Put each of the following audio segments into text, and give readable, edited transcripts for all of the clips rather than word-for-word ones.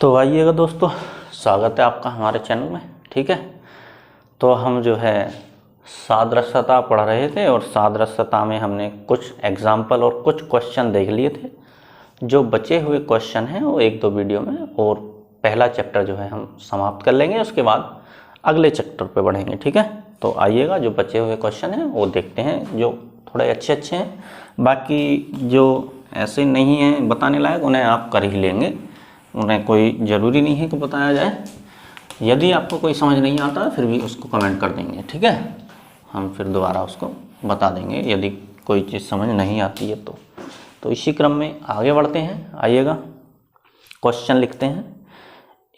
तो आइएगा दोस्तों, स्वागत है आपका हमारे चैनल में। ठीक है, तो हम जो है सादृश्यता पढ़ रहे थे और सादृश्यता में हमने कुछ एग्जाम्पल और कुछ क्वेश्चन देख लिए थे। जो बचे हुए क्वेश्चन हैं वो एक दो वीडियो में और पहला चैप्टर जो है हम समाप्त कर लेंगे, उसके बाद अगले चैप्टर पे बढ़ेंगे। ठीक है, तो आइएगा, जो बचे हुए क्वेश्चन हैं वो देखते हैं, जो थोड़े अच्छे हैं। बाकी जो ऐसे नहीं हैं बताने लायक उन्हें आप कर ही लेंगे, उन्हें कोई ज़रूरी नहीं है कि बताया जाए। यदि आपको कोई समझ नहीं आता फिर भी उसको कमेंट कर देंगे, ठीक है, हम फिर दोबारा उसको बता देंगे यदि कोई चीज़ समझ नहीं आती है तो इसी क्रम में आगे बढ़ते हैं। आइएगा, क्वेश्चन लिखते हैं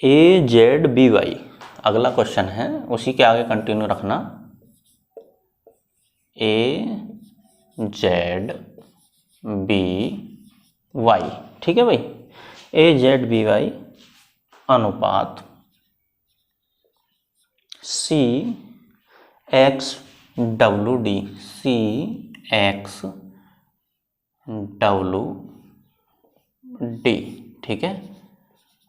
AZBY। अगला क्वेश्चन है, उसी के आगे कंटिन्यू रखना, AZBY। ठीक है भाई, AZBY अनुपात CXWD, CXWD। ठीक है,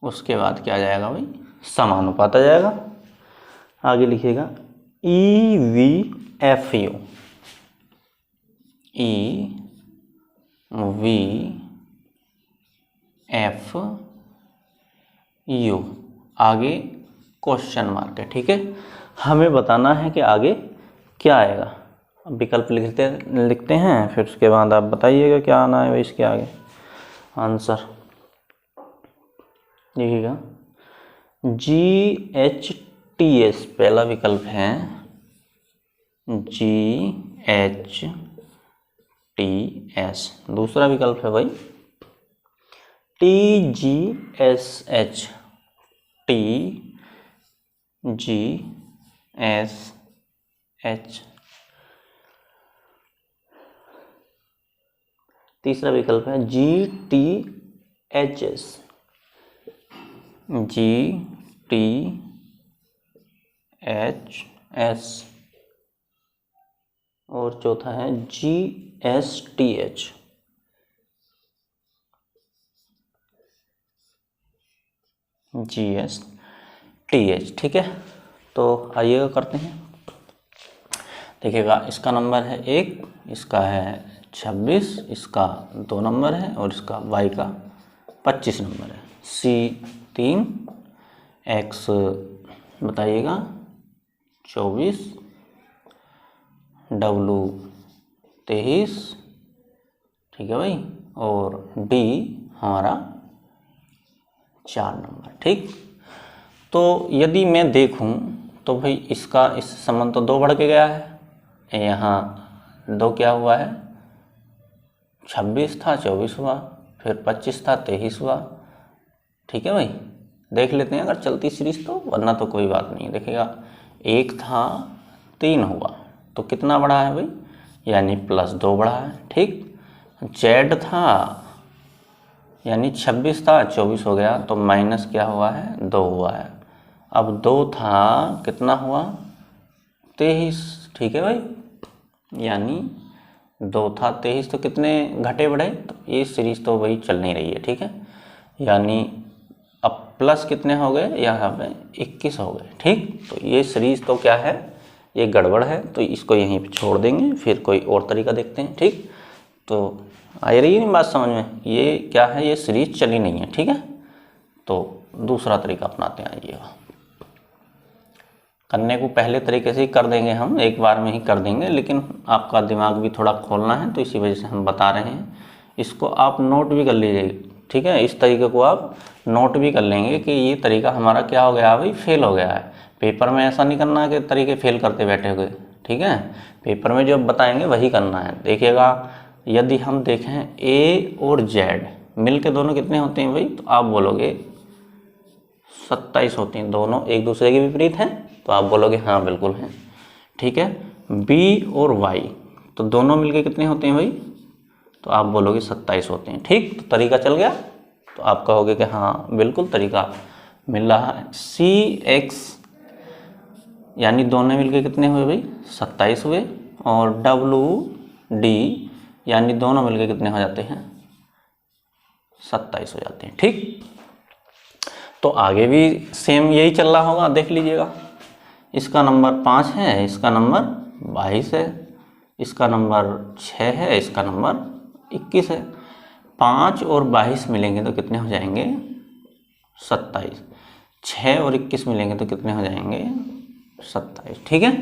उसके बाद क्या आ जाएगा भाई, समानुपात आ जाएगा। आगे लिखिएगा EVFU, EVFU, आगे क्वेश्चन मार्क है। ठीक है, हमें बताना है कि आगे क्या आएगा। अब विकल्प लिखते हैं, फिर उसके बाद आप बताइएगा क्या आना है भाई इसके आगे आंसर। देखिएगा GHTS पहला विकल्प है, GHTS। दूसरा विकल्प है भाई TGSH, TGSH। तीसरा विकल्प है GTHS, GTHS। और चौथा है GSTH, GSTH। ठीक है, तो आइएगा करते हैं। देखिएगा, इसका नंबर है 1, इसका है 26, इसका 2 नंबर है और इसका Y का 25 नंबर है। C3, X बताइएगा 24, W 23। ठीक है भाई, और D हमारा 4 नंबर। ठीक, तो यदि मैं देखूं तो भाई इसका इस संबंध तो 2 बढ़ के गया है, यहाँ 2 क्या हुआ है, 26 था 24 हुआ, फिर 25 था 23 हुआ। ठीक है भाई, देख लेते हैं अगर चलती सीरीज तो, वरना तो कोई बात नहीं। देखिएगा, 1 था 3 हुआ, तो कितना बढ़ा है भाई, यानी +2 बढ़ा है। ठीक, Z था यानी 26 था 24 हो गया, तो माइनस क्या हुआ है, 2 हुआ है। अब 2 था, कितना हुआ, 23। ठीक है भाई, यानी 2 था 23, तो कितने घटे बढ़े, तो ये सीरीज तो वही चल नहीं रही है। ठीक है, यानी अब प्लस कितने हो गए, यहाँ पे 21 हो गए। ठीक, तो ये सीरीज तो क्या है, ये गड़बड़ है, तो इसको यहीं पे छोड़ देंगे, फिर कोई और तरीका देखते हैं। ठीक, तो आ रही है नहीं बात समझ में, ये क्या है, ये सीरीज चली नहीं है। ठीक है, तो दूसरा तरीका अपनाते हैं। आइएगा, करने को पहले तरीके से ही कर देंगे, हम एक बार में ही कर देंगे, लेकिन आपका दिमाग भी थोड़ा खोलना है, तो इसी वजह से हम बता रहे हैं। इसको आप नोट भी कर लीजिए। ठीक है, इस तरीके को आप नोट भी कर लेंगे कि ये तरीका हमारा क्या हो गया भाई, फेल हो गया है। पेपर में ऐसा नहीं करना कि तरीके फेल करते बैठे हुए। ठीक है, पेपर में जो बताएंगे वही करना है। देखिएगा, यदि हम देखें A और Z मिल के दोनों कितने होते हैं भाई, तो आप बोलोगे 27 होते हैं। दोनों एक दूसरे के विपरीत हैं, तो आप बोलोगे हाँ बिल्कुल हैं। ठीक है, B और Y तो दोनों मिलके कितने होते हैं भाई, तो आप बोलोगे 27 होते हैं। ठीक, तो तरीका चल गया, तो आप कहोगे कि हाँ बिल्कुल तरीका मिल रहा है। CX यानी दोनों मिलके कितने हुए भाई, 27 हुए, और WD यानी दोनों मिलके कितने हो जाते हैं, 27 हो जाते हैं। ठीक, तो आगे भी सेम यही चल रहा होगा, देख लीजिएगा। इसका नंबर 5 है, इसका नंबर 22 है, इसका नंबर 6 है, इसका नंबर 21 है। 5 और 22 मिलेंगे तो कितने हो जाएंगे? 27। 6 और 21 मिलेंगे तो कितने हो जाएंगे? 27। ठीक है,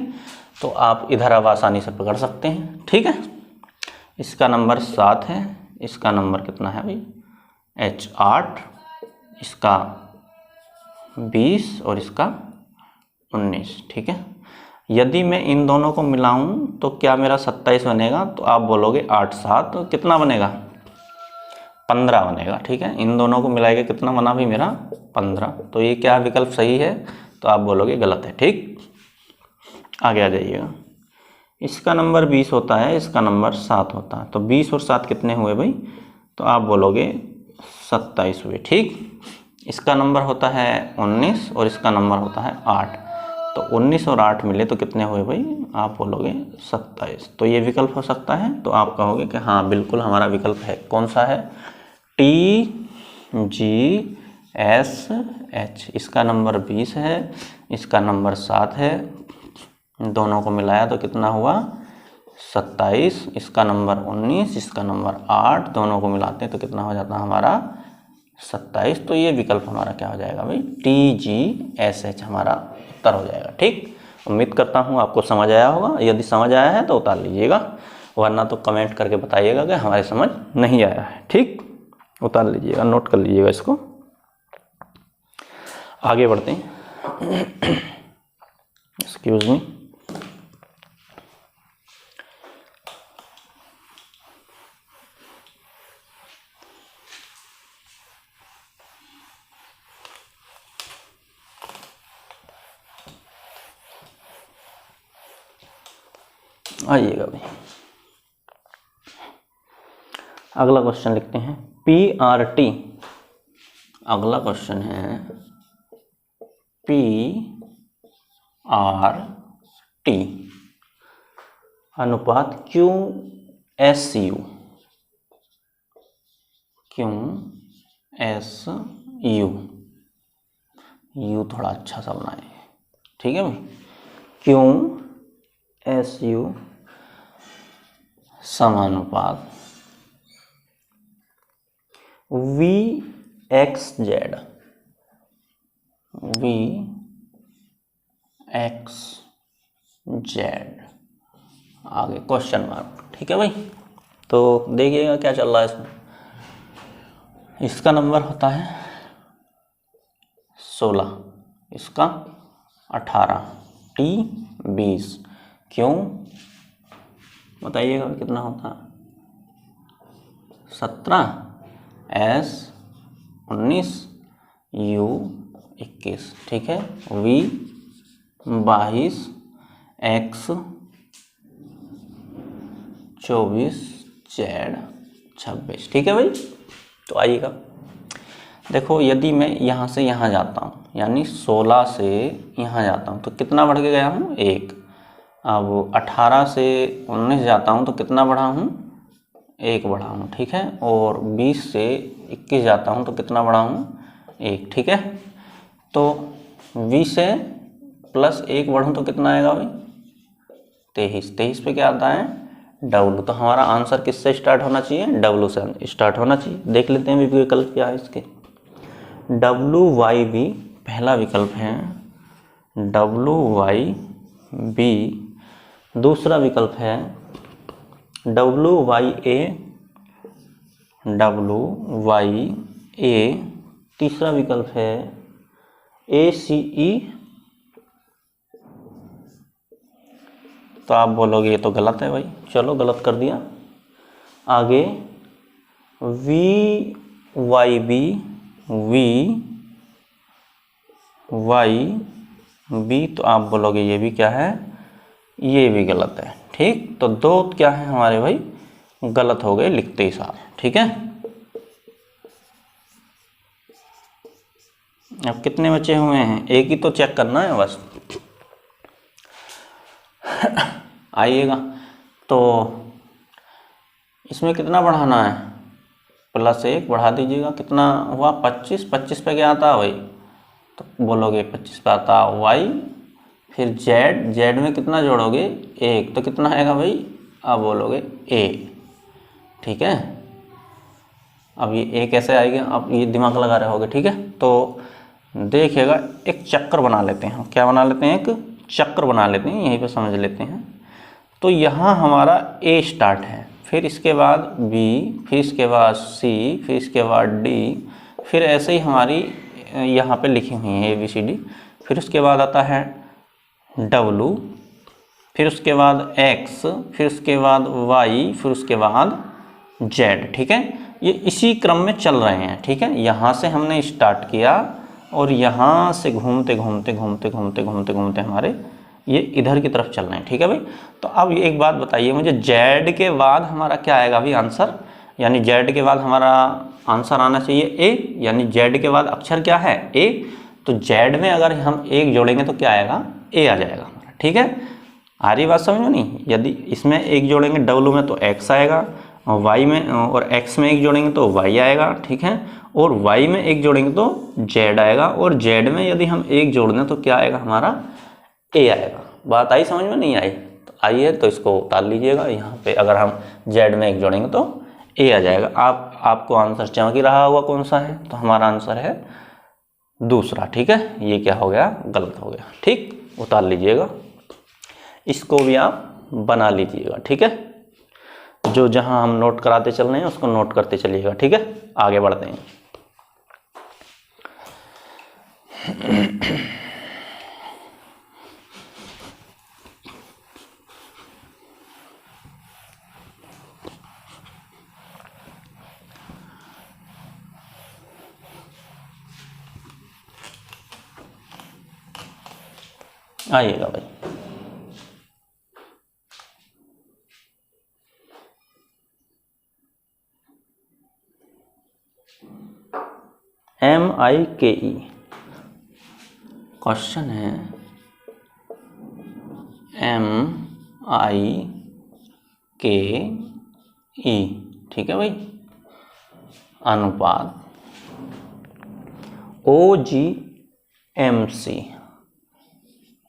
तो आप इधर अब आसानी से पकड़ सकते हैं। ठीक है, इसका नंबर 7 है, इसका नंबर कितना है भाई? H8, इसका 20 और इसका 19। ठीक है, यदि मैं इन दोनों को मिलाऊं तो क्या मेरा 27 बनेगा? तो आप बोलोगे 8 7 तो कितना बनेगा? 15 बनेगा। ठीक है, इन दोनों को मिलाएगा कितना बना भी मेरा? 15। तो ये क्या विकल्प सही है? तो आप बोलोगे गलत है। ठीक, आगे आ जाइएगा। इसका नंबर 20 होता है, इसका नंबर 7 होता है, तो 20 और 7 कितने हुए भाई? तो आप बोलोगे 27 हुए। ठीक, इसका नंबर होता है 19 और इसका नंबर होता है 8, तो 19 और 8 मिले तो कितने हुए भाई? आप बोलोगे 27। तो ये विकल्प हो सकता है, तो आप कहोगे कि हाँ बिल्कुल हमारा विकल्प है। कौन सा है? TGSH। इसका नंबर 20 है, इसका नंबर 7 है, दोनों को मिलाया तो कितना हुआ? 27। इसका नंबर 19, इसका नंबर 8, दोनों को मिलाते हैं तो कितना हो जाता है हमारा? 27। तो ये विकल्प हमारा क्या हो जाएगा भाई? TGSH हमारा उत्तर हो जाएगा। ठीक, उम्मीद करता हूँ आपको समझ आया होगा। यदि समझ आया है तो उतार लीजिएगा, वरना तो कमेंट करके बताइएगा कि हमारे समझ नहीं आया है। ठीक, उतार लीजिएगा, नोट कर लीजिएगा इसको। आगे बढ़ते हैं। Excuse me. आइएगा भाई, अगला क्वेश्चन लिखते हैं। PRT, अगला क्वेश्चन है PRT अनुपात QSU। QSU, यू थोड़ा अच्छा सा बनाए। ठीक है भाई, QSU समानुपात VXZ। आगे क्वेश्चन मार्क। ठीक है भाई, तो देखिएगा क्या चल रहा है इसमें। इसका नंबर होता है 16, इसका 18, T 20, क्यों बताइएगा कितना होता है? 17, S 19, U 21। ठीक है, V 22, X 24, Z 26। ठीक है भाई, तो आइएगा देखो, यदि मैं यहाँ से यहाँ जाता हूँ, यानी 16 से यहाँ जाता हूँ तो कितना बढ़ के गया हूँ? 1। अब 18 से 19 जाता हूँ तो कितना बढ़ा हूँ? 1 बढ़ा हूँ। ठीक है, और 20 से 21 जाता हूँ तो कितना बढ़ा हूँ? 1। ठीक है, तो 20 से प्लस 1 बढ़ूँ तो कितना आएगा भाई? 23। 23 पे क्या आता है? W। तो हमारा आंसर किससे स्टार्ट होना चाहिए? W से स्टार्ट होना चाहिए। देख लेते हैं विकल्प क्या है इसके। WYB पहला विकल्प है, WYB। दूसरा विकल्प है WYA। तीसरा विकल्प है ACE। तो आप बोलोगे ये तो गलत है भाई, चलो गलत कर दिया। आगे VYB, तो आप बोलोगे ये भी क्या है? ये भी गलत है। ठीक, तो दो क्या है हमारे भाई? गलत हो गए लिखते ही सार। ठीक है, अब कितने बचे हुए हैं? एक ही तो चेक करना है बस। आइएगा, तो इसमें कितना बढ़ाना है? +1 बढ़ा दीजिएगा, कितना हुआ? 25। 25 पे क्या आता है भाई? तो बोलोगे 25 पे आता y, फिर z में कितना जोड़ोगे 1, तो कितना आएगा भाई, अब बोलोगे a। ठीक है, अब ये a कैसे आएगा, अब ये दिमाग लगा रहे होगे। ठीक है, तो देखिएगा एक चक्कर बना लेते हैं। क्या बना लेते हैं, एक चक्र बना लेते हैं, यहीं पे समझ लेते हैं। तो यहाँ हमारा a स्टार्ट है, फिर इसके बाद b, फिर इसके बाद c, फिर इसके बाद d, फिर ऐसे ही हमारी यहाँ पे लिखी हुई है ABCD, फिर उसके बाद आता है W, फिर उसके बाद X, फिर उसके बाद Y, फिर उसके बाद Z। ठीक है, ये इसी क्रम में चल रहे हैं। ठीक है, यहाँ से हमने स्टार्ट किया और यहाँ से घूमते घूमते घूमते घूमते घूमते घूमते हमारे ये इधर की तरफ चल रहे हैं। ठीक है भाई, तो अब एक बात बताइए मुझे, Z के बाद हमारा क्या आएगा अभी आंसर, यानी Z के बाद हमारा आंसर आना चाहिए A, यानी Z के बाद अक्षर क्या है A, तो Z में अगर हम 1 जोड़ेंगे तो क्या आएगा, A आ जाएगा हमारा। ठीक है, आ रही बात समझ में नहीं, यदि इसमें 1 जोड़ेंगे W में तो X आएगा, और Y में और X में 1 जोड़ेंगे तो Y आएगा। ठीक है, और Y में 1 जोड़ेंगे तो Z आएगा, और Z में यदि हम 1 जोड़ दें तो क्या आएगा हमारा A आएगा। बात आई समझ में, नहीं आई तो आइए तो इसको उतार लीजिएगा यहाँ पे, अगर हम Z में 1 जोड़ेंगे तो A आ जाएगा। आपको आंसर चमक ही रहा होगा कौन सा है, तो हमारा आंसर है दूसरा। ठीक है, ये क्या हो गया, गलत हो गया। ठीक, उतार लीजिएगा, इसको भी आप बना लीजिएगा। ठीक है, जो जहां हम नोट कराते चल रहे हैं उसको नोट करते चलिएगा। ठीक है, आगे बढ़ते हैं। आइएगा भाई, MIKE क्वेश्चन है, MIKE। ठीक है भाई, अनुपात OGMC,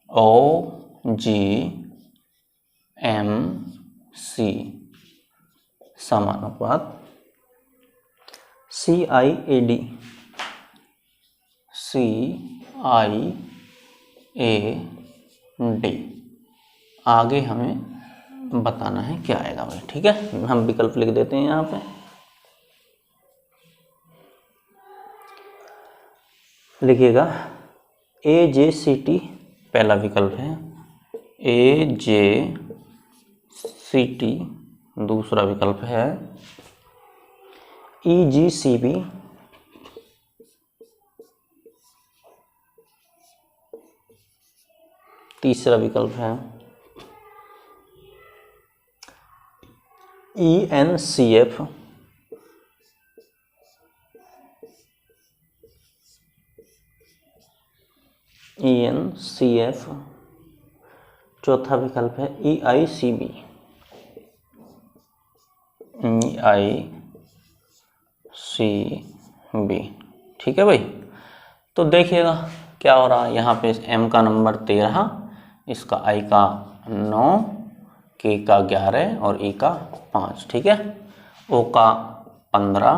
OGMC समानुपात CIAD, CIAD। आगे हमें बताना है क्या आएगा भाई। ठीक है, हम विकल्प लिख देते हैं यहाँ पे। लिखिएगा AJCT पहला विकल्प है, AJCT दूसरा विकल्प है, EGCB तीसरा विकल्प है, ENCF चौथा विकल्प है EICB। ठीक है भाई, तो देखिएगा क्या हो रहा है यहाँ पे। M का नंबर 13, इसका I का 9, K का 11 और E का 5। ठीक है, O का 15,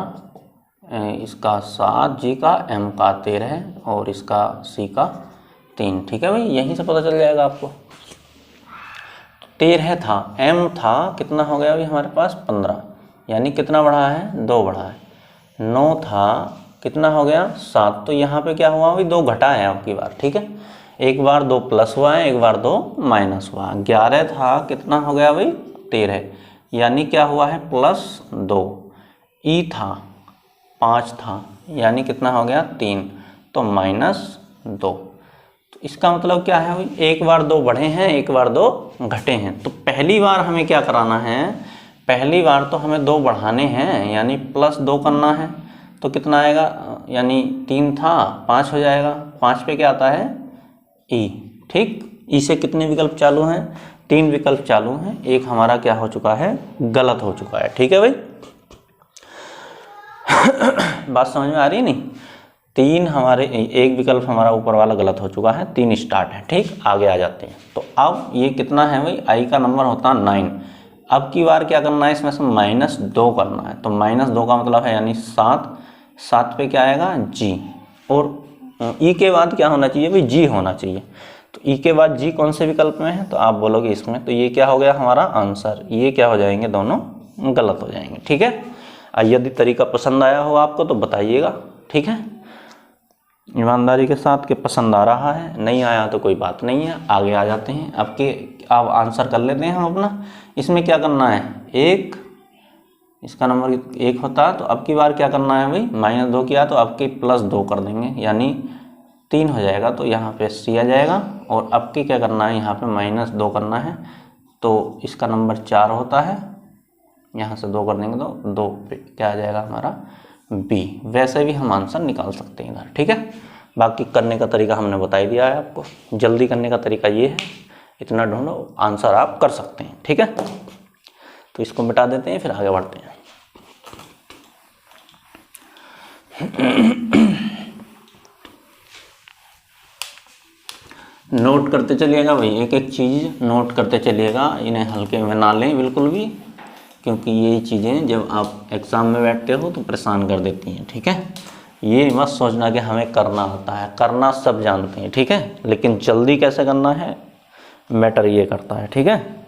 इसका 7, G का, M का 13 और इसका C का 3। ठीक है भाई, यहीं से पता चल जाएगा आपको। 13 था, M था, कितना हो गया अभी हमारे पास 15, यानी कितना बढ़ा है, 2 बढ़ा है। 9 था, कितना हो गया 7, तो यहाँ पे क्या हुआ अभी 2 घटा है आपकी बार। ठीक है, एक बार 2 प्लस हुआ है, एक बार 2 माइनस हुआ। 11 था, कितना हो गया भाई 13, यानी क्या हुआ है +2। E था 5 था, यानी कितना हो गया 3, तो -2। तो इसका मतलब क्या है भाई, एक बार 2 बढ़े हैं, एक बार 2 घटे हैं। तो पहली बार हमें क्या कराना है, पहली बार तो हमें 2 बढ़ाने हैं, यानी +2 करना है। तो कितना आएगा, यानी 3 था 5 हो जाएगा, 5 पे क्या आता है E। ठीक, E से कितने विकल्प चालू हैं, 3 विकल्प चालू हैं, एक हमारा क्या हो चुका है, गलत हो चुका है। ठीक है भाई, बात समझ में आ रही है नहीं। 3 हमारे, एक विकल्प हमारा ऊपर वाला गलत हो चुका है, 3 स्टार्ट है। ठीक, आगे आ जाते हैं। तो अब ये कितना है भाई, आई का नंबर होता है 9। अब की बार क्या करना है, इसमें से -2 करना है। तो -2 का मतलब है यानी 7, 7 पे क्या आएगा जी, और ई के बाद क्या होना चाहिए भाई, जी होना चाहिए। तो ई के बाद जी कौन से विकल्प में है, तो आप बोलोगे इसमें। तो ये क्या हो गया हमारा आंसर, ये क्या हो जाएंगे, दोनों गलत हो जाएंगे। ठीक है, यदि तरीका पसंद आया हो आपको तो बताइएगा। ठीक है, ईमानदारी के साथ कि पसंद आ रहा है, नहीं आया तो कोई बात नहीं है, आगे आ जाते हैं। अब आंसर कर लेते हैं हम अपना। इसमें क्या करना है, एक, इसका नंबर 1 होता है, तो अब की बार क्या करना है भाई, -2 किया तो अब की +2 कर देंगे, यानी 3 हो जाएगा। तो यहाँ पे सी आ जाएगा। और अब की क्या करना है, यहाँ पे -2 करना है, तो इसका नंबर 4 होता है। यहाँ से 2 कर देंगे तो 2 पे क्या आ जाएगा हमारा बी। वैसे भी हम आंसर निकाल सकते हैं इधर। ठीक है, बाकी करने का तरीका हमने बता ही दिया है आपको। जल्दी करने का तरीका ये है, इतना ढूंढो, आंसर आप कर सकते हैं। ठीक है, तो इसको मिटा देते हैं, फिर आगे बढ़ते हैं। नोट करते चलिएगा भाई, एक एक चीज़ नोट करते चलिएगा, इन्हें हल्के में ना लें बिल्कुल भी, क्योंकि यही चीज़ें जब आप एग्ज़ाम में बैठते हो तो परेशान कर देती हैं। ठीक है, ये मत सोचना कि हमें करना आता है, करना सब जानते हैं। ठीक है, लेकिन जल्दी कैसे करना है मैटर ये करता है। ठीक है,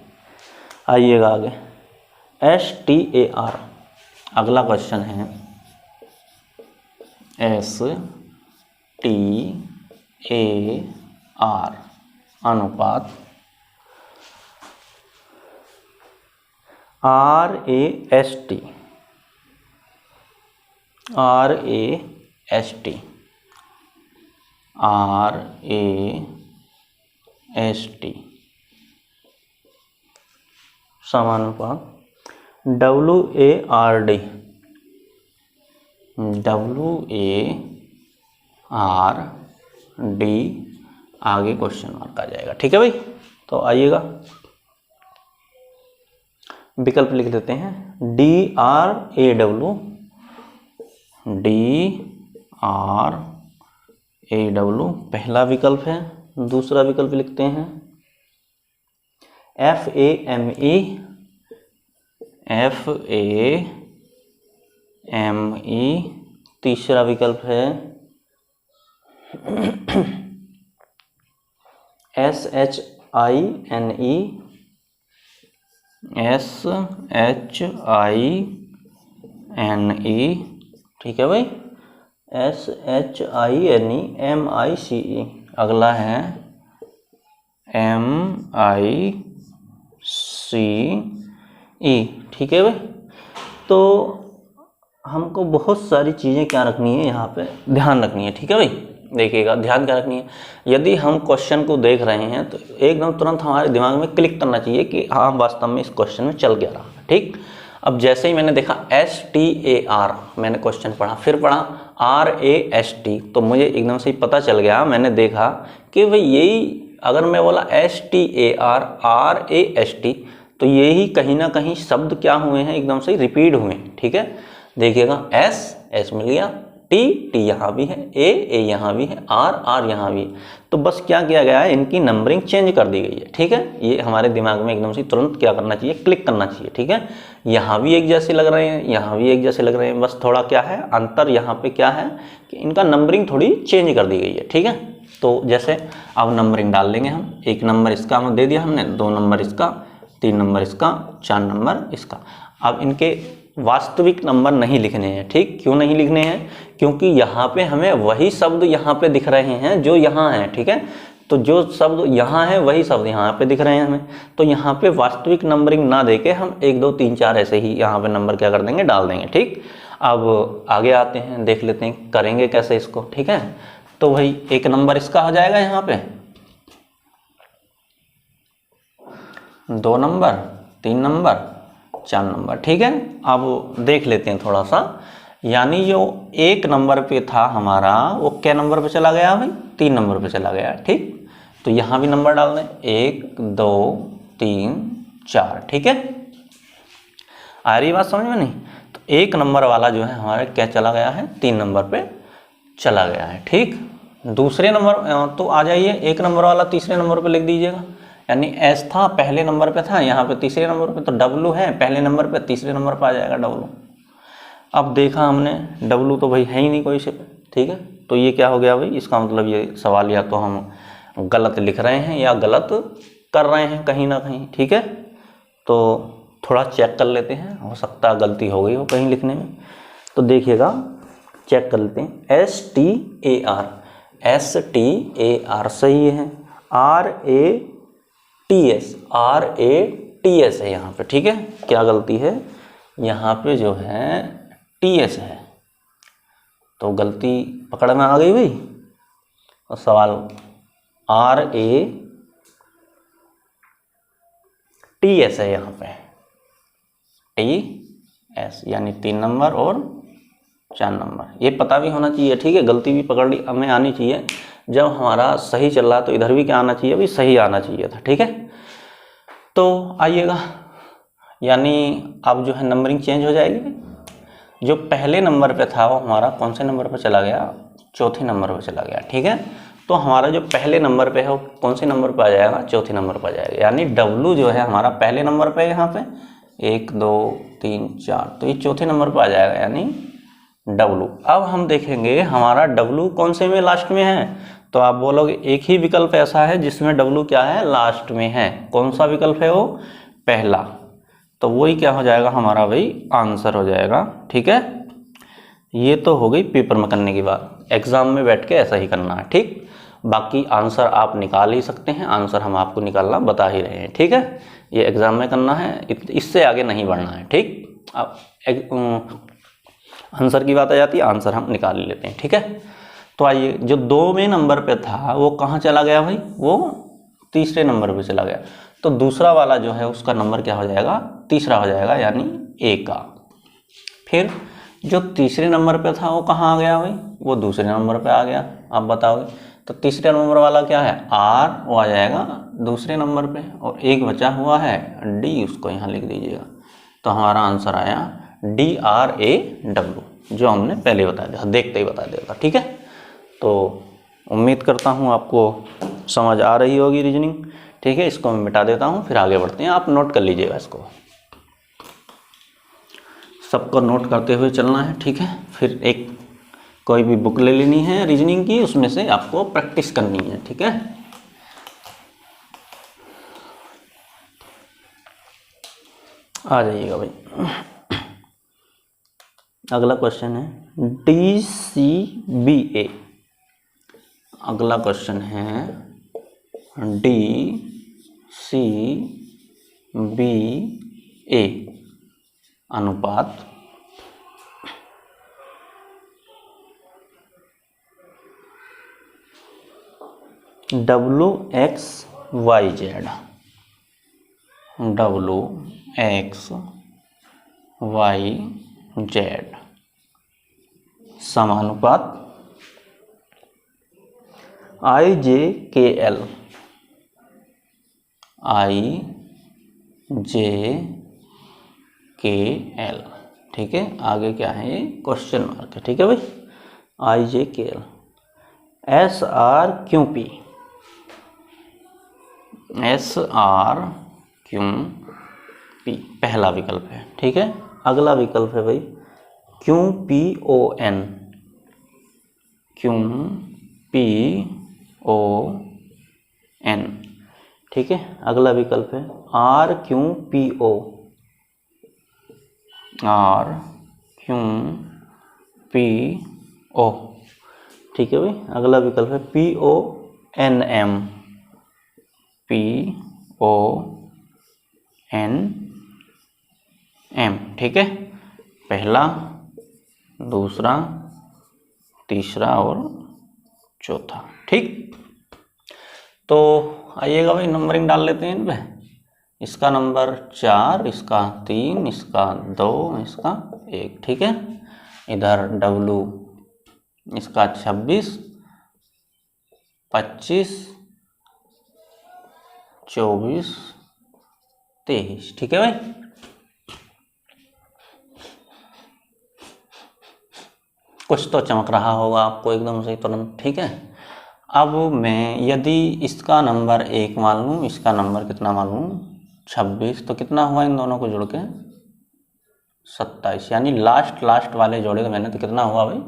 आइएगा आगे। STAR, अगला क्वेश्चन है STAR अनुपात RAST समानुपात WARD आगे क्वेश्चन मार्क आ जाएगा। ठीक है भाई, तो आइएगा विकल्प लिख लेते हैं। DRAW पहला विकल्प है। दूसरा विकल्प लिखते हैं FAME तीसरा विकल्प है SHINE ठीक है भाई, SHINE MICE। अगला है MICE। ठीक है भाई, तो हमको बहुत सारी चीज़ें क्या रखनी है, यहाँ पे ध्यान रखनी है। ठीक है भाई, देखिएगा ध्यान क्या रखनी है। यदि हम क्वेश्चन को देख रहे हैं तो एकदम तुरंत हमारे दिमाग में क्लिक करना चाहिए कि हाँ वास्तव में इस क्वेश्चन में चल क्या रहा। ठीक, अब जैसे ही मैंने देखा STAR, मैंने क्वेश्चन पढ़ा, फिर पढ़ा RAST, तो मुझे एकदम से पता चल गया। मैंने देखा कि भाई यही, अगर मैं बोला STAR RAST, तो यही कहीं ना कहीं शब्द क्या हुए हैं, एकदम से रिपीट हुए। ठीक है, देखिएगा S मिल गया, T यहाँ भी है, A यहाँ भी है, R यहाँ भी है। तो बस क्या किया गया है, इनकी नंबरिंग चेंज कर दी गई है। ठीक है, ये हमारे दिमाग में एकदम से तुरंत क्या करना चाहिए, क्लिक करना चाहिए। ठीक है, यहाँ भी एक जैसे लग रहे हैं, यहाँ भी एक जैसे लग रहे हैं, बस थोड़ा क्या है अंतर यहाँ पे क्या है कि इनका नंबरिंग थोड़ी चेंज कर दी गई है। ठीक है, तो जैसे अब नंबरिंग डाल देंगे हम। 1 नंबर इसका हम दे दिया हमने, 2 नंबर इसका, 3 नंबर इसका, 4 नंबर इसका। अब इनके वास्तविक नंबर नहीं लिखने हैं। ठीक, क्यों नहीं लिखने हैं, क्योंकि यहाँ पे हमें वही शब्द यहाँ पे दिख रहे हैं जो यहाँ हैं। ठीक है, तो जो शब्द यहाँ है वही शब्द यहाँ पे दिख रहे हैं हमें, तो यहाँ पे वास्तविक नंबरिंग ना देके हम 1 2 3 4 ऐसे ही यहाँ पे नंबर क्या कर देंगे, डाल देंगे। ठीक, अब आगे आते हैं, देख लेते हैं करेंगे कैसे इसको। ठीक है, तो भाई 1 नंबर इसका हो जाएगा, यहाँ पे 2 नंबर, 3 नंबर, 4 नंबर। ठीक है, अब देख लेते हैं थोड़ा सा, यानी जो 1 नंबर पे था हमारा वो क्या नंबर पे चला गया भाई, 3 नंबर पे चला गया। ठीक, तो यहाँ भी नंबर डाल दें, 1 2 3 4। ठीक है, आ रही बात समझ में नहीं। तो 1 नंबर वाला जो है हमारा क्या चला गया है, 3 नंबर पे चला गया है। ठीक, दूसरे नंबर तो आ जाइए, एक नंबर वाला तीसरे नंबर पे लिख दीजिएगा। यानी एस था पहले नंबर पे था, यहाँ पे तीसरे नंबर पे, तो डब्लू है पहले नंबर पे, तीसरे नंबर पे आ जाएगा डब्लू। अब देखा हमने डब्लू तो भाई है ही नहीं कोई शिप। ठीक है, तो ये क्या हो गया भाई, इसका मतलब ये सवाल या तो हम गलत लिख रहे हैं या गलत कर रहे हैं कहीं ना कहीं। ठीक है, तो थोड़ा चेक कर लेते हैं, हो सकता है गलती हो गई हो कहीं लिखने में। तो देखिएगा, चेक कर लेते हैं। STAR, STAR सही है। RATS है यहाँ पे। ठीक है, क्या गलती है यहाँ पे, जो है TS है, तो गलती पकड़ में आ गई भाई। और सवाल RATS है यहाँ पे, TS यानी 3 नंबर और 4 नंबर, ये पता भी होना चाहिए। ठीक है, गलती भी पकड़ ली हमें आनी चाहिए। जब हमारा सही चल रहा है तो इधर भी क्या आना चाहिए, भी सही आना चाहिए था। ठीक है, तो आइएगा, यानी अब जो है नंबरिंग चेंज हो जाएगी। जो पहले नंबर पे था वो हमारा कौन से नंबर पे चला गया, चौथे नंबर पे चला गया। ठीक है, तो हमारा जो पहले नंबर पे है वो कौन से नंबर पे आ जाएगा, चौथे नंबर पे आ जाएगा। यानी डब्लू जो है हमारा पहले नंबर पे यहाँ पे 1 2 3 4, तो ये चौथे नंबर पे आ जाएगा, यानी डब्लू। अब हम देखेंगे हमारा डब्लू कौन से में लास्ट में है, तो आप बोलोगे एक ही विकल्प ऐसा है जिसमें डब्लू क्या है, लास्ट में है। कौन सा विकल्प है वो, पहला, तो वही क्या हो जाएगा हमारा भाई, आंसर हो जाएगा। ठीक है, ये तो हो गई पेपर में करने की बात, एग्जाम में बैठ के ऐसा ही करना है। ठीक, बाकी आंसर आप निकाल ही सकते हैं, आंसर हम आपको निकालना बता ही रहे हैं। ठीक है, ये एग्जाम में करना है, इससे आगे नहीं बढ़ना है। ठीक, अब आंसर की बात आ जाती है, आंसर हम निकाल ही लेते हैं। ठीक है, तो आइए, जो 2वें नंबर पे था वो कहाँ चला गया भाई, वो तीसरे नंबर पे चला गया। तो दूसरा वाला जो है उसका नंबर क्या हो जाएगा, तीसरा हो जाएगा, यानी A का। फिर जो तीसरे नंबर पे था वो कहाँ आ गया भाई, वो दूसरे नंबर पे आ गया। आप बताओगे, तो तीसरे नंबर वाला क्या है, R, वो आ जाएगा दूसरे नंबर पे, और एक बचा हुआ है D, उसको यहाँ लिख दीजिएगा। तो हमारा आंसर आया DRAW, जो हमने पहले बता दिया, देखते ही बता दिया था। ठीक है, तो उम्मीद करता हूँ आपको समझ आ रही होगी रीजनिंग। ठीक है, इसको मैं मिटा देता हूँ, फिर आगे बढ़ते हैं। आप नोट कर लीजिएगा, इसको सबको नोट करते हुए चलना है। ठीक है, फिर एक कोई भी बुक ले लेनी है रीजनिंग की, उसमें से आपको प्रैक्टिस करनी है। ठीक है, आ जाइएगा भाई। अगला क्वेश्चन है DCBA। अगला क्वेश्चन है DCBA अनुपात WXYZ, WXYZ समानुपात IJKL, IJKL। ठीक है, आगे क्या है, ये क्वेश्चन मार्क है। ठीक है भाई, IJKL। SRQP, SRQP पहला विकल्प है। ठीक है, अगला विकल्प है भाई QPON, QPON। ठीक है, अगला विकल्प है RQPO, RQPO। ठीक है भाई, अगला विकल्प है PONM, PONM। ठीक है, पहला, दूसरा, तीसरा और चौथा। ठीक, तो आइएगा भाई, नंबरिंग डाल लेते हैं इन पे। इसका नंबर 4, इसका 3, इसका 2, इसका 1। ठीक है, इधर W इसका 26, 25, 24, 23। ठीक है भाई, कुछ तो चमक रहा होगा आपको एकदम से तुरंत, ठीक है। अब मैं यदि इसका नंबर 1 मान लूँ, इसका नंबर कितना मान लूँ 26, तो कितना हुआ इन दोनों को जोड़ के 27, यानी लास्ट वाले जोड़े तो मैंने, तो कितना हुआ भाई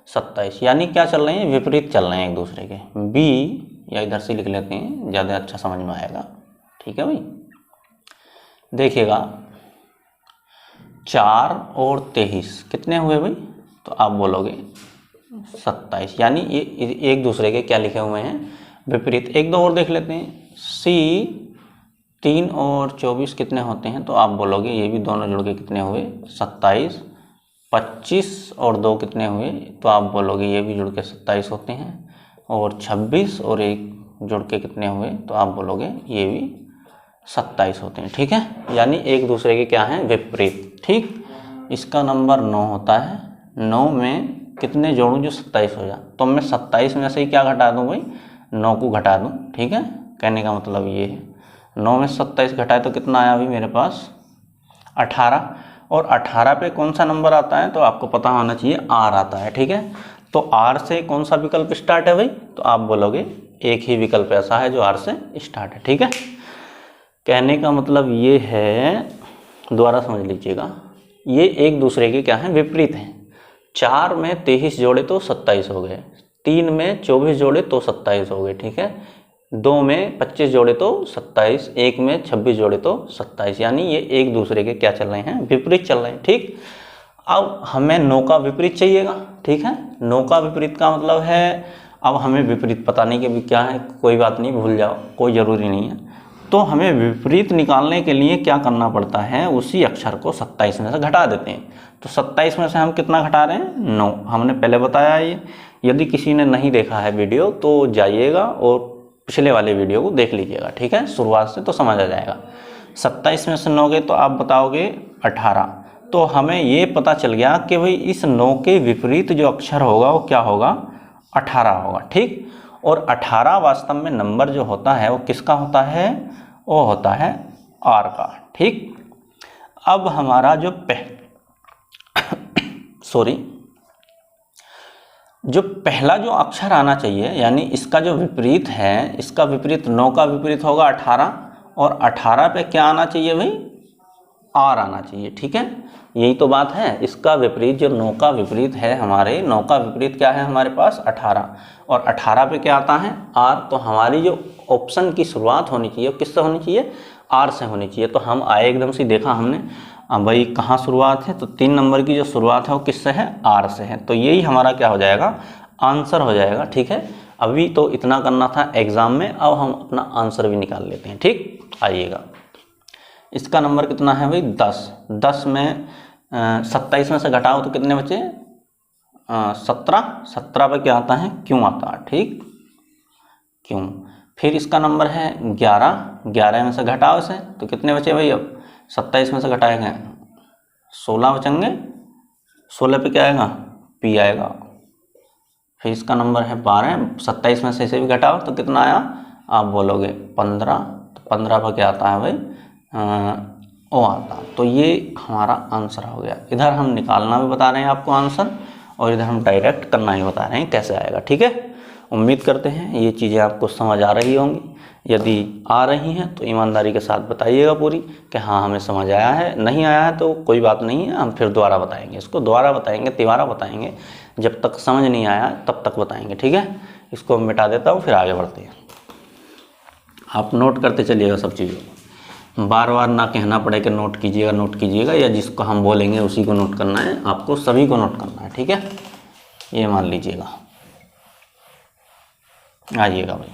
27, यानी क्या चल रहे हैं, विपरीत चल रहे हैं एक दूसरे के। बी, या इधर से लिख लेते हैं, ज़्यादा अच्छा समझ में आएगा, ठीक है भाई। देखिएगा 4 और 23 कितने हुए भाई, तो आप बोलोगे 27, यानी ये एक दूसरे के क्या लिखे हुए हैं, विपरीत। एक दो और देख लेते हैं, सी 3 और 24 कितने होते हैं, तो आप बोलोगे ये भी दोनों जुड़ के कितने हुए 27। 25 और 2 कितने हुए, तो आप बोलोगे ये भी जुड़ के 27 होते हैं। और 26 और 1 जुड़ के कितने हुए, तो आप बोलोगे ये भी 27 होते हैं, ठीक है। यानी एक दूसरे के क्या हैं, विपरीत, ठीक। इसका नंबर 9 होता है, 9 में कितने जोड़ूं जो 27 हो जाए, तो मैं 27 में से ही क्या घटा दूं भाई, 9 को घटा दूं, ठीक है। कहने का मतलब ये है 9 में 27 घटाए तो कितना आया अभी मेरे पास 18, और 18 पे कौन सा नंबर आता है, तो आपको पता होना चाहिए R आता है, ठीक है। तो R से कौन सा विकल्प स्टार्ट है भाई, तो आप बोलोगे एक ही विकल्प ऐसा है जो R से स्टार्ट है, ठीक है। कहने का मतलब ये है, दोबारा समझ लीजिएगा, ये एक दूसरे के क्या हैं, विपरीत हैं। 4 में 23 जोड़े तो 27 हो गए, 3 में 24 जोड़े तो 27 हो गए, ठीक है। 2 में 25 जोड़े तो 27, 1 में 26 जोड़े तो 27, यानी ये एक दूसरे के क्या चल रहे हैं, विपरीत चल रहे हैं, ठीक। अब हमें 9 का विपरीत चाहिएगा, ठीक है। 9 का विपरीत का मतलब है, अब हमें विपरीत पता नहीं कि क्या है, कोई बात नहीं, भूल जाओ, कोई ज़रूरी नहीं है। तो हमें विपरीत निकालने के लिए क्या करना पड़ता है, उसी अक्षर को 27 में से घटा देते हैं। तो 27 में से हम कितना घटा रहे हैं, 9, हमने पहले बताया ये। यदि किसी ने नहीं देखा है वीडियो तो जाइएगा और पिछले वाले वीडियो को देख लीजिएगा, ठीक है, शुरुआत से, तो समझ आ जाएगा। 27 में से 9 गए तो आप बताओगे 18, तो हमें ये पता चल गया कि भाई इस 9 के विपरीत जो अक्षर होगा वो क्या होगा, 18 होगा, ठीक। और 18 वास्तव में नंबर जो होता है वो किसका होता है, वो होता है R का, ठीक। अब हमारा जो जो पहला जो अक्षर आना चाहिए, यानी इसका जो विपरीत है, इसका विपरीत 9 का विपरीत होगा 18, और 18 पे क्या आना चाहिए भाई, R आना चाहिए, ठीक है। यही तो बात है, इसका विपरीत जो 9 का विपरीत है, हमारे 9 का विपरीत क्या है हमारे पास 18, और 18 पे क्या आता है R। तो हमारी जो ऑप्शन की शुरुआत होनी चाहिए किससे होनी चाहिए, R से होनी चाहिए। तो हम आए एकदम से देखा हमने, अब भाई कहाँ शुरुआत है, तो 3 नंबर की जो शुरुआत है वो किससे है, R से है। तो यही हमारा क्या हो जाएगा, आंसर हो जाएगा, ठीक है। अभी तो इतना करना था एग्जाम में, अब हम अपना आंसर भी निकाल लेते हैं, ठीक। आइएगा, इसका नंबर कितना है भाई 10, 10 में 27 में से घटाओ तो कितने बचे 17, 17 पे क्या आता है, क्यों आता है, ठीक, क्यों। फिर इसका नंबर है 11, 11 में से घटाओ इसे तो कितने बचे भाई, अब 27 में से घटाएंगे 16 बचेंगे, 16 पे क्या आएगा, P आएगा। फिर इसका नंबर है 12, 27 में से इसे भी घटाओ तो कितना आया, आप बोलोगे 15, तो 15 पर क्या आता है भाई ओ आता। तो ये हमारा आंसर हो गया। इधर हम निकालना भी बता रहे हैं आपको आंसर, और इधर हम डायरेक्ट करना ही बता रहे हैं कैसे आएगा, ठीक है। उम्मीद करते हैं ये चीज़ें आपको समझ आ रही होंगी। यदि आ रही हैं तो ईमानदारी के साथ बताइएगा पूरी कि हाँ हमें समझ आया है, नहीं आया है तो कोई बात नहीं है, हम फिर दोबारा बताएंगे, इसको दोबारा बताएंगे, तिबारा बताएंगे, जब तक समझ नहीं आया तब तक बताएंगे, ठीक है। इसको मिटा देता हूँ, फिर आगे बढ़ते हैं। आप नोट करते चलिएगा सब चीज़ों को, बार बार ना कहना पड़े कि नोट कीजिएगा, या जिसको हम बोलेंगे उसी को नोट करना है, आपको सभी को नोट करना है, ठीक है। ये मान लीजिएगा, आइएगा भाई,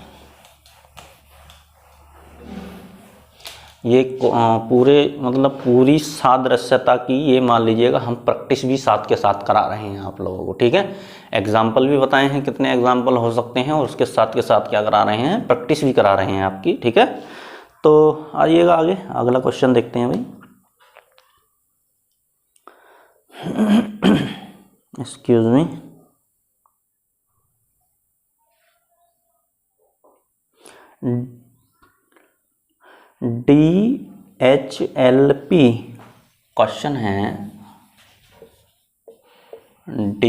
ये पूरे मतलब पूरी सादृश्यता की ये मान लीजिएगा हम प्रैक्टिस भी साथ के साथ करा रहे हैं आप लोगों को, ठीक है। एग्जाम्पल भी बताए हैं कितने एग्जाम्पल हो सकते हैं, और उसके साथ के साथ क्या करा रहे हैं, प्रैक्टिस भी करा रहे हैं आपकी, ठीक है। तो आइएगा आगे, अगला क्वेश्चन देखते हैं भाई। एक्सक्यूज मी, DHLP क्वेश्चन है, DHLP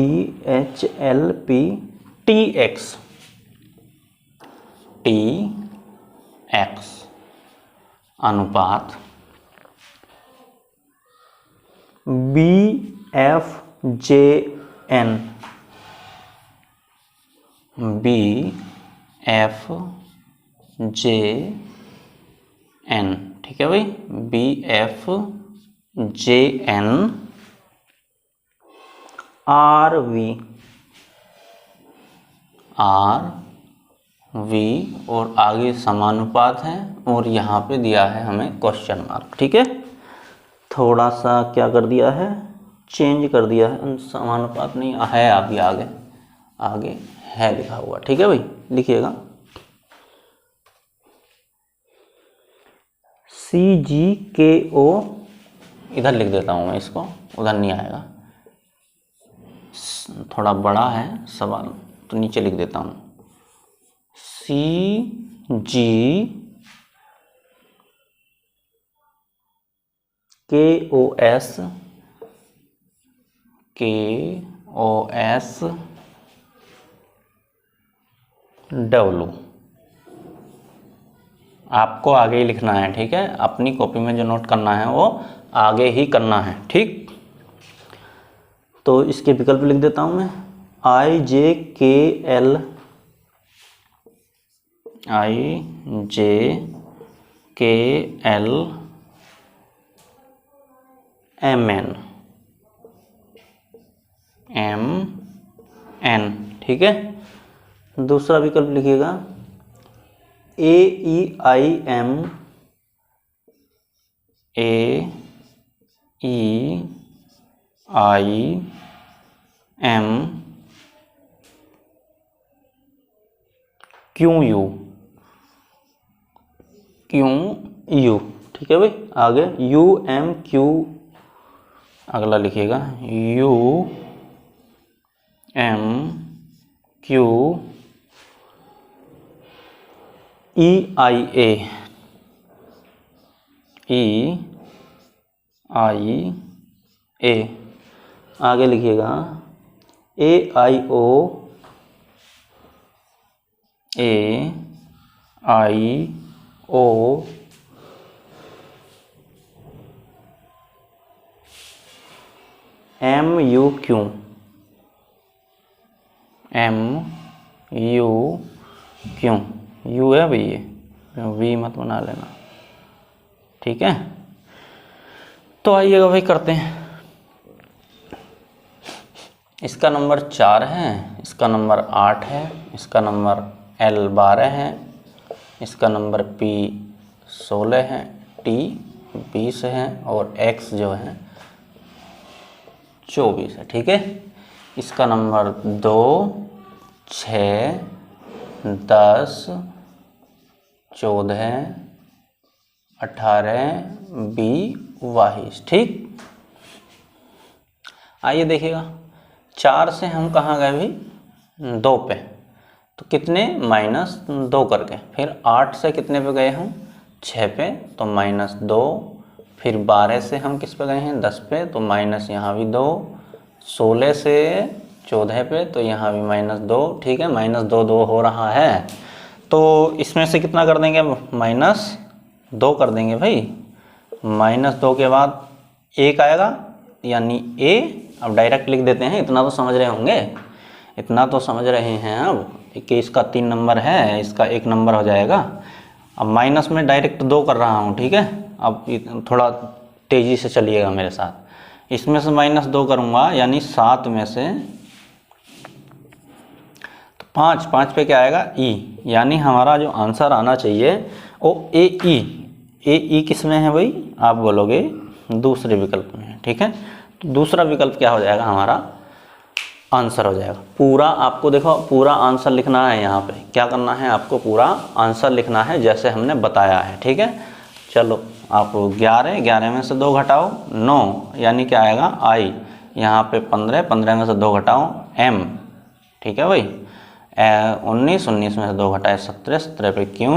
DHLP TX अनुपात BFJN ठीक है भाई, BFJN RV और आगे समानुपात है और यहाँ पे दिया है हमें क्वेश्चन मार्क। ठीक है, थोड़ा सा क्या कर दिया है, चेंज कर दिया है, समानुपात नहीं है, अभी आगे है लिखा हुआ। ठीक है भाई, लिखिएगा CGKO, इधर लिख देता हूँ मैं इसको, उधर नहीं आएगा, थोड़ा बड़ा है सवाल तो नीचे लिख देता हूँ। CGKOS W, आपको आगे ही लिखना है। ठीक है, अपनी कॉपी में जो नोट करना है वो आगे ही करना है। ठीक, तो इसके विकल्प लिख देता हूं मैं। IJKL MN। ठीक है, दूसरा विकल्प लिखिएगा AEIM QU। ठीक है भाई, आगे UMQ, अगला लिखिएगा UMQ EIA आगे लिखिएगा AIO MUQ U है भाई, ये V मत बना लेना। ठीक है, तो आइएगा भाई करते हैं। इसका नंबर 4 है, इसका नंबर 8 है, इसका नंबर L12 है, इसका नंबर P 16 है, T 20 है और X जो है 24 है। ठीक है, इसका नंबर 2, 6, 10, 14, 18, 20, 22। ठीक, आइए देखिएगा, 4 से हम कहाँ गए भाई, 2 पे, तो कितने -2 करके, फिर 8 से कितने पे गए हम, 6 पे, तो -2, फिर 12 से हम किस पे गए हैं, 10 पे, तो माइनस यहाँ भी 2, 16 से 14 पे, तो यहाँ भी -2। ठीक है, -2 हो रहा है, तो इसमें से कितना कर देंगे, -2 कर देंगे भाई। -2 के बाद 1 आएगा, यानी A। अब डायरेक्ट लिख देते हैं, इतना तो समझ रहे होंगे, इतना तो समझ रहे हैं अब कि इसका 3 नंबर है, इसका 1 नंबर हो जाएगा। अब माइनस में डायरेक्ट 2 कर रहा हूँ। ठीक है, अब थोड़ा तेज़ी से चलिएगा मेरे साथ। इसमें से -2 करूँगा, यानी 7 में से 5 पे क्या आएगा, E, यानी हमारा जो आंसर आना चाहिए वो AE किस में है भाई, आप बोलोगे दूसरे विकल्प में है। ठीक है, तो दूसरा विकल्प क्या हो जाएगा, हमारा आंसर हो जाएगा। पूरा आपको देखो, पूरा आंसर लिखना है, यहाँ पे क्या करना है, आपको पूरा आंसर लिखना है जैसे हमने बताया है। ठीक है, चलो आप 11 में से 2 घटाओ 9, यानी क्या आएगा I, यहाँ पे 15 में से 2 घटाओ M। ठीक है भाई, 19 में से 2 घटाए 17 पे Q,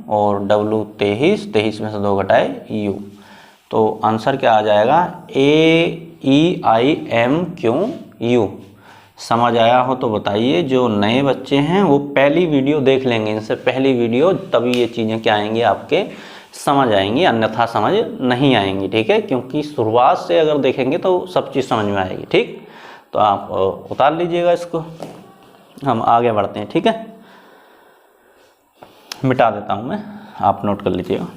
और W 23 में से 2 घटाए U। तो आंसर क्या आ जाएगा, AEIMQU। समझ आया हो तो बताइए। जो नए बच्चे हैं वो पहली वीडियो देख लेंगे, इनसे पहली वीडियो, तभी ये चीज़ें क्या आएंगी आपके समझ आएंगी, अन्यथा समझ नहीं आएंगी। ठीक है, क्योंकि शुरुआत से अगर देखेंगे तो सब चीज़ समझ में आएगी। ठीक, तो आप उतार लीजिएगा इसको, हम आगे बढ़ते हैं। ठीक है, मिटा देता हूँ मैं, आप नोट कर लीजिएगा।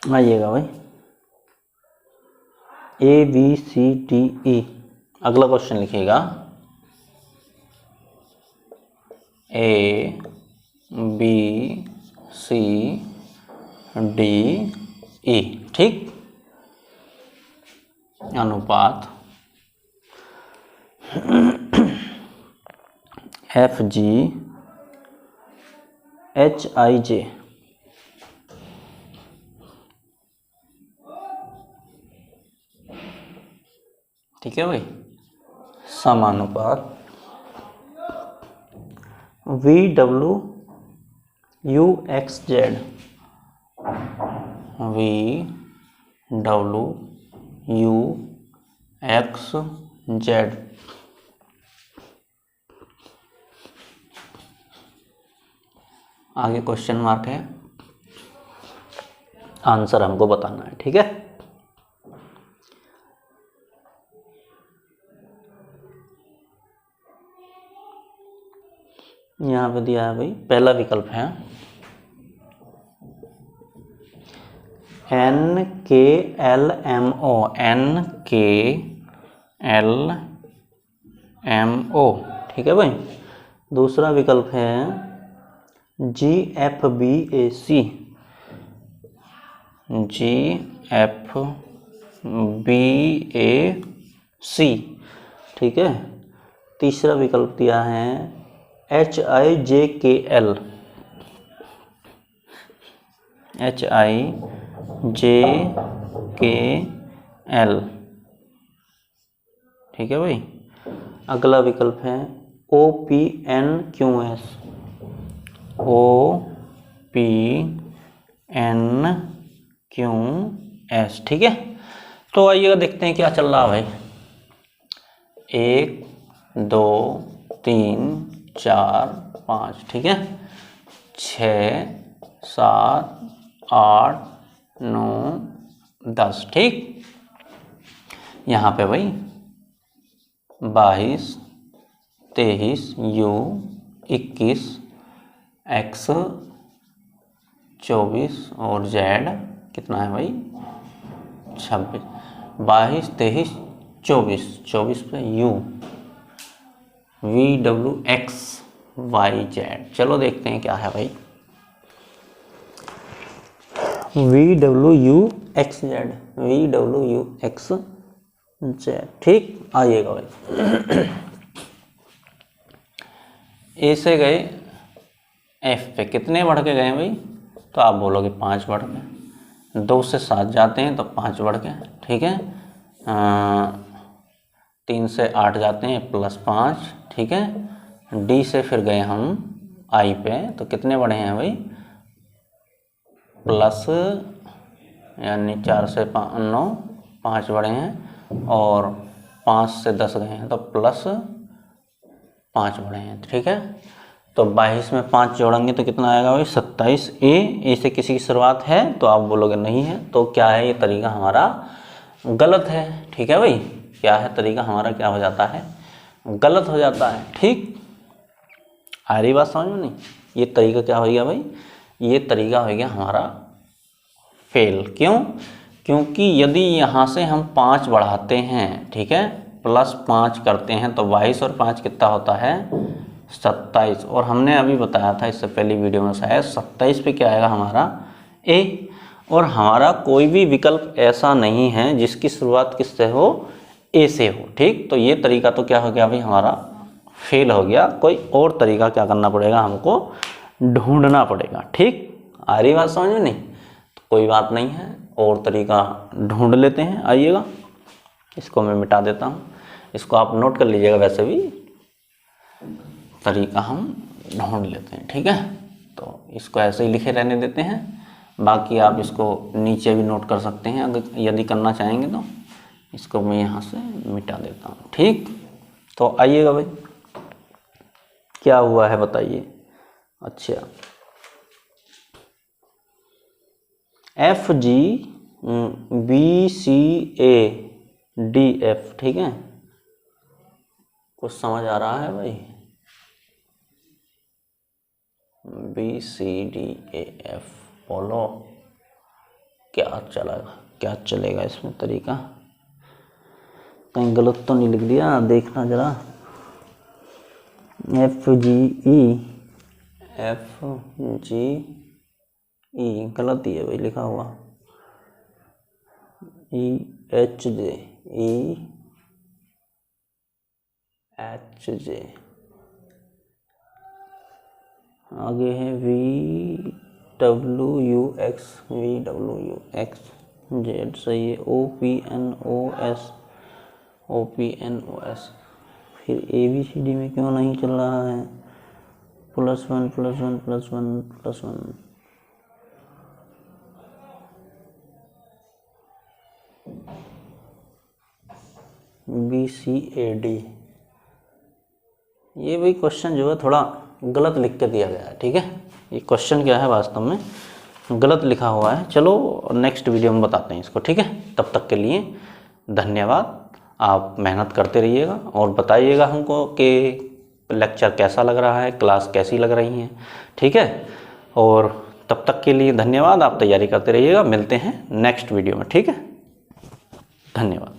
आइएगा भाई, ABCDE। अगला क्वेश्चन लिखिएगा ABCDE। ठीक, अनुपात FGHIJ। ठीक है भाई, समानुपात VWUXZ। VWUXZ। आगे क्वेश्चन मार्क है, आंसर हमको बताना है। ठीक है, यहाँ पे दिया है भाई, पहला विकल्प है NKLMO। NKLMO। ठीक है भाई, दूसरा विकल्प है GFBAC। GFBAC। ठीक है, तीसरा विकल्प दिया है HIJKL। HIJKL। ठीक है भाई, अगला विकल्प है OPNQS। OPNQS। ठीक है, तो आइएगा देखते हैं क्या चल रहा है भाई। 1 2 3 4 5। ठीक है, 6 7 8 9 10। ठीक, यहाँ पे भाई 22 23 U 21 X 24 और Z कितना है भाई 26। 22 23 24, 24 पे U VWXYZ। चलो देखते हैं क्या है भाई, VWXZ। ठीक, आइएगा भाई। ए से गए F पे, कितने बढ़ के गए भाई, तो आप बोलोगे 5 बढ़ के। 2 से 7 जाते हैं तो 5 बढ़ के। ठीक है, 3 से 8 जाते हैं +5। ठीक है, D से फिर गए हम I पे, तो कितने बढ़े हैं भाई, प्लस यानी 4 से 9 5 बढ़े हैं, और 5 से 10 गए हैं तो +5 बढ़े हैं। ठीक है, तो 22 में 5 जोड़ेंगे तो कितना आएगा भाई 27। ए से किसी की शुरुआत है तो आप बोलोगे नहीं है, तो क्या है, ये तरीका हमारा गलत है। ठीक है भाई, क्या है, तरीका हमारा क्या हो जाता है, गलत हो जाता है। ठीक, आ रही बात समझ में नहीं, ये तरीका क्या हो गया भाई, ये तरीका हो गया हमारा फेल। क्यों, क्योंकि यदि यहाँ से हम 5 बढ़ाते हैं, ठीक है, +5 करते हैं तो 22 और 5 कितना होता है 27। और हमने अभी बताया था इससे पहली वीडियो में शायद 27 पे क्या आएगा हमारा A। और हमारा कोई भी विकल्प ऐसा नहीं है जिसकी शुरुआत किससे हो, A से हो। ठीक, तो ये तरीका तो क्या हो गया भाई हमारा फेल हो गया। कोई और तरीका क्या करना पड़ेगा, हमको ढूंढना पड़ेगा। ठीक, आ रही बात समझ में नहीं, तो कोई बात नहीं है, और तरीका ढूंढ लेते हैं। आइएगा इसको मैं मिटा देता हूँ, इसको आप नोट कर लीजिएगा, वैसे भी तरीका हम ढूंढ लेते हैं, ठीक है। तो इसको ऐसे ही लिखे रहने देते हैं, बाकी आप इसको नीचे भी नोट कर सकते हैं अगर यदि करना चाहेंगे तो। इसको मैं यहाँ से मिटा देता हूँ, ठीक। तो आइएगा भाई, क्या हुआ है बताइए। अच्छा, F G B C A D F, ठीक है। कुछ समझ आ रहा है भाई? B C D A F, बोलो क्या चलेगा इसमें तरीका? कहीं गलत तो नहीं लिख दिया, देखना जरा। एफ जी ई गलत ही है भाई लिखा हुआ। ई एच जे, आगे है V W U X, Z सही है। O P N O S, फिर ए बी सी डी में क्यों नहीं चल रहा है? +1 बी सी ए डी। ये भाई क्वेश्चन जो है थोड़ा गलत लिख के दिया गया है, ठीक है। ये क्वेश्चन क्या है वास्तव में गलत लिखा हुआ है। चलो नेक्स्ट वीडियो में बताते हैं इसको, ठीक है। तब तक के लिए धन्यवाद। आप मेहनत करते रहिएगा और बताइएगा हमको कि लेक्चर कैसा लग रहा है, क्लास कैसी लग रही है, ठीक है। और तब तक के लिए धन्यवाद। आप तैयारी करते रहिएगा, मिलते हैं नेक्स्ट वीडियो में, ठीक है। धन्यवाद।